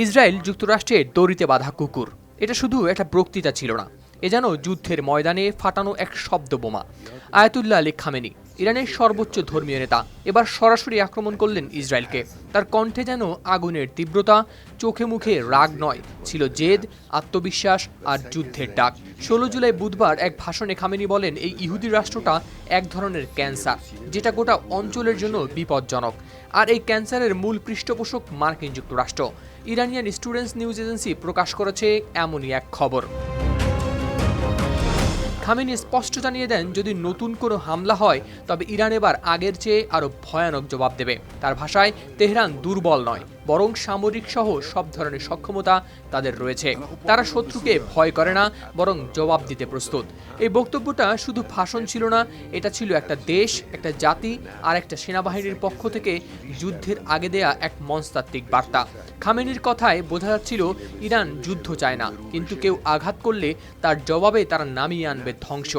Israel যুক্তরাষ্ট্রের দড়িতে বাঁধা কুকুর। এটা শুধু একটা বক্তৃতা ছিল না, এ যেন যুদ্ধের ময়দানে ফাটানো এক শব্দ বোমা। আয়াতুল্লাহ আলী খামেনি, ইরানের সর্বোচ্চ ধর্মীয় নেতা, এবার সরাসরি আক্রমণ করলেন ইসরায়েলকে। তার কণ্ঠে যেন আগুনের তীব্রতা, চোখে মুখে রাগ নয়, ছিল জেদ, আত্মবিশ্বাস আর যুদ্ধের ডাক। 16 জুলাই বুধবার এক ভাষণে খামেনি বলেন, এই ইহুদি রাষ্ট্রটা এক ধরনের ক্যান্সার, যেটা গোটা অঞ্চলের জন্য বিপজ্জনক। আর এই ক্যান্সারের মূল পৃষ্ঠপোষক মার্কিন যুক্তরাষ্ট্র। ইরানিয়ান স্টুডেন্টস নিউজ এজেন্সি প্রকাশ করেছে এমনই এক খবর। খামেনি স্পষ্ট জানিয়ে দেন, যদি নতুন কোনো হামলা হয় তবে ইরান এবার আগের চেয়ে আরও ভয়ানক জবাব দেবে। তার ভাষায়, তেহরান দুর্বল নয়, বরং সামরিক সহ সব ধরনের সক্ষমতা তাদের রয়েছে। তারা শত্রুকে ভয় করে না, বরং জবাব দিতে প্রস্তুত। এই বক্তব্যটা শুধু ভাষণ ছিল না, এটা ছিল একটা দেশ, একটা জাতি আর একটা সেনাবাহিনীর পক্ষ থেকে যুদ্ধের আগে দেয়া এক মনস্তাত্ত্বিক বার্তা। খামেনির কথায় বোঝা যাচ্ছিল, ইরান যুদ্ধ চায় না, কিন্তু কেউ আঘাত করলে তার জবাবে তারা নামিয়ে আনবে ধ্বংস।